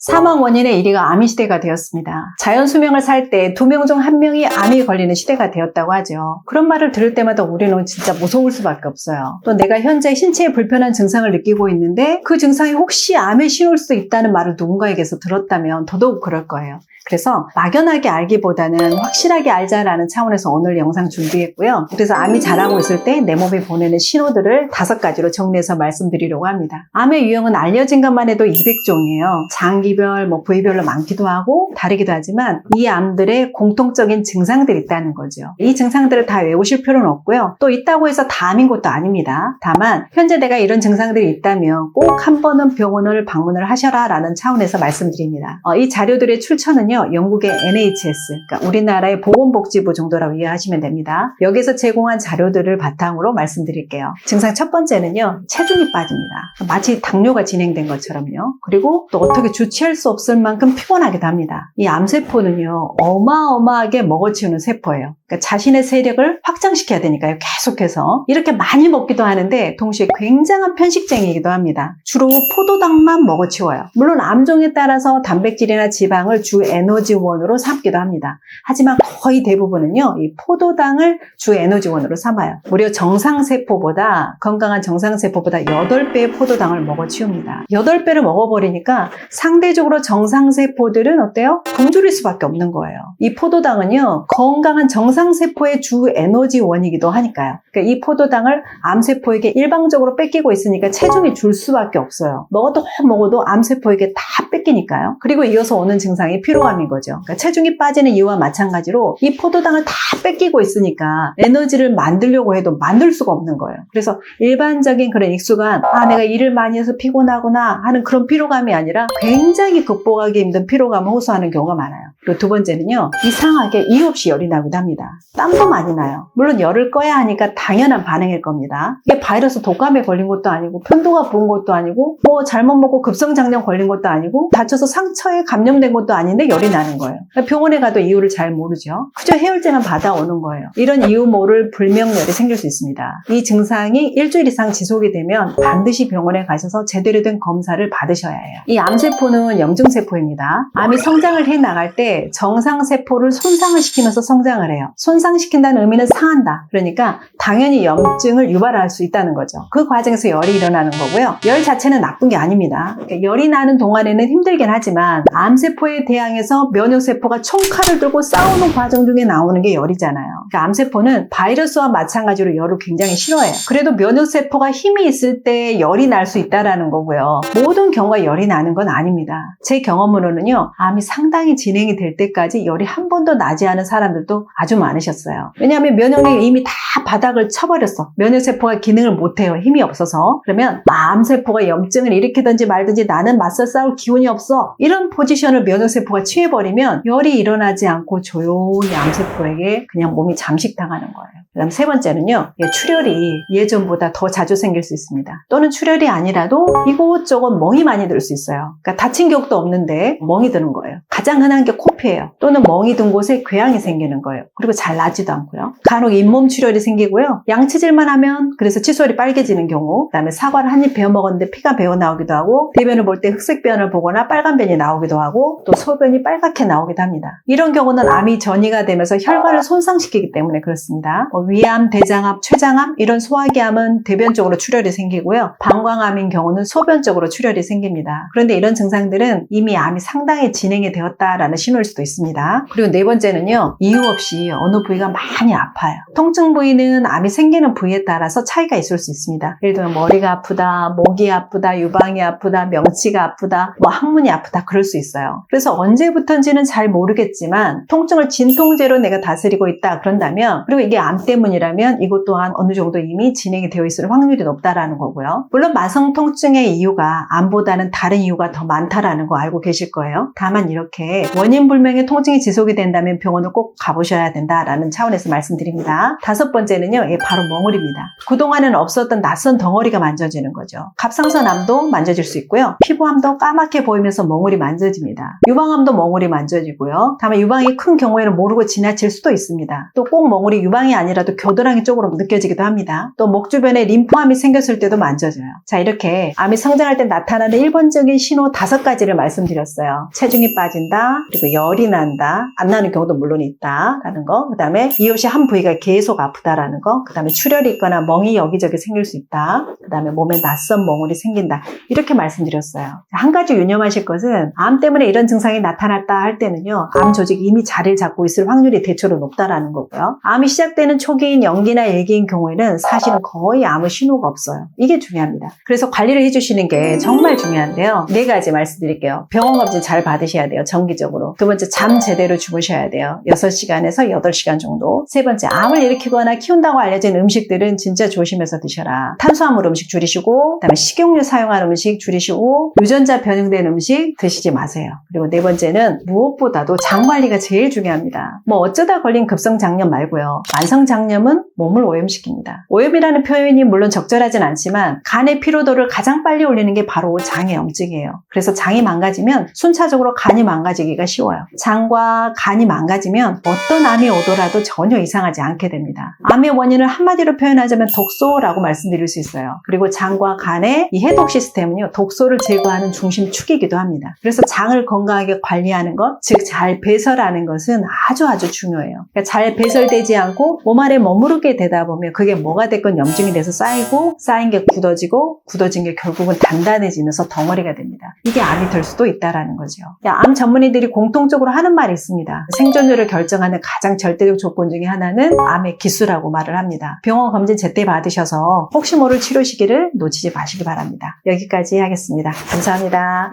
사망 원인의 1위가 암이 시대가 되었습니다. 자연 수명을 살 때 2명 중 1명이 암이 걸리는 시대가 되었다고 하죠. 그런 말을 들을 때마다 우리는 진짜 무서울 수밖에 없어요. 또 내가 현재 신체에 불편한 증상을 느끼고 있는데 그 증상이 혹시 암의 신호일 수도 있다는 말을 누군가에게서 들었다면 더더욱 그럴 거예요. 그래서 막연하게 알기보다는 확실하게 알자라는 차원에서 오늘 영상 준비했고요. 그래서 암이 자라고 있을 때 내 몸이 보내는 신호들을 5가지로 정리해서 말씀드리려고 합니다. 암의 유형은 알려진 것만 해도 200종이에요. 장기별, 부위별로 많기도 하고 다르기도 하지만 이 암들의 공통적인 증상들이 있다는 거죠. 이 증상들을 다 외우실 필요는 없고요. 또 있다고 해서 다 암인 것도 아닙니다. 다만 현재 내가 이런 증상들이 있다면 꼭 한 번은 병원을 방문을 하셔라 라는 차원에서 말씀드립니다. 이 자료들의 출처는요, 영국의 NHS, 그러니까 우리나라의 보건복지부 정도라고 이해하시면 됩니다. 여기서 제공한 자료들을 바탕으로 말씀드릴게요. 증상 첫 번째는요, 체중이 빠집니다. 마치 당뇨가 진행된 것처럼요. 그리고 또 어떻게 주체할 수 없을 만큼 피곤하기도 합니다. 이 암세포는요, 어마어마하게 먹어치우는 세포예요. 그러니까 자신의 세력을 확장시켜야 되니까요, 계속해서. 이렇게 많이 먹기도 하는데 동시에 굉장한 편식쟁이이기도 합니다. 주로 포도당만 먹어치워요. 물론 암종에 따라서 단백질이나 지방을 주 에너지원으로 삼기도 합니다. 하지만 거의 대부분은요, 이 포도당을 주 에너지원으로 삼아요. 무려 정상세포보다, 건강한 정상세포보다 8배의 포도당을 먹어치웁니다. 8배를 먹어버리니까 상대적으로 정상세포들은 어때요? 굶주릴 수밖에 없는 거예요. 이 포도당은요, 건강한 정상세포의 주 에너지원이기도 하니까요. 그러니까 이 포도당을 암세포에게 일방적으로 뺏기고 있으니까 체중이 줄 수밖에 없어요. 먹어도 암세포에게 다 뺏기니까요. 그리고 이어서 오는 증상이 피로감인 거죠. 그러니까 체중이 빠지는 이유와 마찬가지로 이 포도당을 다 뺏기고 있으니까 에너지를 만들려고 해도 만들 수가 없는 거예요. 그래서 일반적인 그런 익숙한 내가 일을 많이 해서 피곤하구나 하는 그런 피로감이 아니라 굉장히 극복하기 힘든 피로감을 호소하는 경우가 많아요. 그리고 두 번째는요, 이상하게 이유 없이 열이 나기도 합니다. 땀도 많이 나요. 물론 열을 꺼야 하니까 당연한 반응일 겁니다. 이게 바이러스 독감에 걸린 것도 아니고 편도가 부은 것도 아니고 잘못 먹고 급성장염 걸린 것도 아니고 다쳐서 상처에 감염된 것도 아닌데 열이 나는 거예요. 병원에 가도 이유를 잘 모르죠. 그저 해열제만 받아오는 거예요. 이런 이유 모를 불명열이 생길 수 있습니다. 이 증상이 일주일 이상 지속이 되면 반드시 병원에 가셔서 제대로 된 검사를 받으셔야 해요. 이 암세포는 염증세포입니다. 암이 성장을 해 나갈 때 정상세포를 손상을 시키면서 성장을 해요. 손상시킨다는 의미는 상한다. 그러니까 당연히 염증을 유발할 수 있다는 거죠. 그 과정에서 열이 일어나는 거고요. 열 자체는 나쁜 게 아닙니다. 그러니까 열이 나는 동안에는 힘들긴 하지만 암세포에 대항해서 면역세포가 총칼을 들고 싸우는 과정 중에 나오는 게 열이잖아요. 그러니까 암세포는 바이러스와 마찬가지로 열을 굉장히 싫어해요. 그래도 면역세포가 힘이 있을 때 열이 날 수 있다는 거고요. 모든 경우가 열이 나는 건 아닙니다. 제 경험으로는요, 암이 상당히 진행이 될 때까지 열이 한 번도 나지 않은 사람들도 아주 많으셨어요. 왜냐하면 면역력이 이미 다 바닥을 쳐버렸어. 면역세포가 기능을 못해요. 힘이 없어서. 그러면 암세포가 염증을 일으키든지 말든지 나는 맞서 싸울 기운이 없어. 이런 포지션을 면역세포가 취해버리면 열이 일어나지 않고 조용히 암세포에게 그냥 몸이 잠식당하는 거예요. 그 다음 세 번째는요, 출혈이 예전보다 더 자주 생길 수 있습니다. 또는 출혈이 아니라도 이곳저곳 멍이 많이 들 수 있어요. 그러니까 다친 격도 없는데 멍이 드는 거예요. 가장 흔한 게 코피예요. 또는 멍이 든 곳에 궤양이 생기는 거예요. 그리고 잘 나지도 않고요. 간혹 잇몸 출혈이 생기고요. 양치질만 하면 그래서 칫솔이 빨개지는 경우, 그 다음에 사과를 한 입 베어 먹었는데 피가 배어 나오기도 하고, 대변을 볼 때 흑색변을 보거나 빨간 변이 나오기도 하고, 또 소변이 빨갛게 나오기도 합니다. 이런 경우는 암이 전이가 되면서 혈관을 손상시키기 때문에 그렇습니다. 위암, 대장암, 췌장암 이런 소화기암은 대변적으로 출혈이 생기고요. 방광암인 경우는 소변적으로 출혈이 생깁니다. 그런데 이런 증상들은 이미 암이 상당히 진행이 되었다라는 신호일 수도 있습니다. 그리고 네 번째는요, 이유 없이 어느 부위가 많이 아파요. 통증 부위는 암이 생기는 부위에 따라서 차이가 있을 수 있습니다. 예를 들면 머리가 아프다, 목이 아프다, 유방이 아프다, 명치가 아프다, 항문이 아프다 그럴 수 있어요. 그래서 언제부터인지는 잘 모르겠지만 통증을 진통제로 내가 다스리고 있다 그런다면, 그리고 이게 암 때문이라면 이것 또한 어느 정도 이미 진행이 되어 있을 확률이 높다라는 거고요. 물론 만성 통증의 이유가 암보다는 다른 이유가 더 많다라는 거 알고 계실 거예요. 다만 이렇게 원인 불명의 통증이 지속이 된다면 병원을 꼭 가보셔야 된다라는 차원에서 말씀드립니다. 5번째는요, 바로 멍울입니다. 그동안은 없었던 낯선 덩어리가 만져지는 거죠. 갑상선암도 만져질 수 있고요. 피부암도 까맣게 보이면서 멍울이 만져집니다. 유방암도 멍울이 만져지고요. 다만 유방이 큰 경우에는 모르고 지나칠 수도 있습니다. 또 꼭 멍울이 유방이 아니라도 겨드랑이 쪽으로 느껴지기도 합니다. 또 목 주변에 림프암이 생겼을 때도 만져져요. 자, 이렇게 암이 성장할 때 나타나는 일반적인 신호 5가지를 말씀드렸어요. 체중이 빠진다, 그리고 열이 난다, 안 나는 경우도 물론 있다라는 거, 그 다음에 이웃이 한 부위가 계속 아프다라는 거, 그 다음에 출혈이 있거나 멍이 여기저기 생길 수 있다, 그 다음에 몸에 낯선 멍울이 생긴다, 이렇게 말씀드렸어요. 한 가지 유념하실 것은 암 때문에 이런 증상이 나타났다 할 때는요, 암 조직이 이미 자리를 잡고 있을 확률이 대체로 높다라는 거고요. 암이 시작되는 초기인 연기나 일기인 경우에는 사실은 거의 아무 신호가 없어요. 이게 중요합니다. 그래서 관리를 해주시는 게 정말 중요한데요. 4가지 말씀드릴게요. 병원 검진 잘 받으셔야 돼요. 정기적으로. 2번째, 잠 제대로 주무셔야 돼요. 6시간에서 8시간 정도. 3번째, 암을 일으키거나 키운다고 알려진 음식들은 진짜 조심해서 드셔라. 탄수화물 음식 줄이시고, 그다음에 식용유 사용하는 음식 줄이시고, 유전자 변형된 음식 드시지 마세요. 그리고 4번째는 무엇보다도 장 관리가 제일 중요합니다. 뭐 어쩌다 걸린 급성장염 말고요. 만성장염은 몸을 오염시킵니다. 오염이라는 표현이 물론 적절하진 않지만 간의 피로도를 가장 빨리 올리는 게 바로 장의 염증이에요. 그래서 장이 망가지면 순차적으로 간이 망가지기가 쉬워요. 장과 간이 망가지면 어떤 암이 오더라도 전혀 이상하지 않게 됩니다. 암의 원인을 한마디로 표현하자면 독소라고 말씀드릴 수 있어요. 그리고 장과 간의 이 해독 시스템은요, 독소를 제거하는 중심축이기도 합니다. 그래서 장을 건강하게 관리하는 것, 즉 잘 배설하는 것은 아주 중요해요. 그러니까 잘 배설되지 않고 몸 안에 머무르게 되다 보면 그게 뭐가 됐건 염증이 돼서 쌓이고, 쌓인 게 굳어지고, 굳어진 게 결국은 단단해지면서 덩어리가 됩니다. 이게 암이 될 수도 있다라는 거죠. 암 전문의들이 공통적으로 하는 말이 있습니다. 생존율을 결정하는 가장 절대적 조건 중에 하나는 암의 기수라고 말을 합니다. 병원 검진 제때 받으셔서 혹시 모를 치료 시기를 놓치지 마시기 바랍니다. 여기까지 하겠습니다. 감사합니다.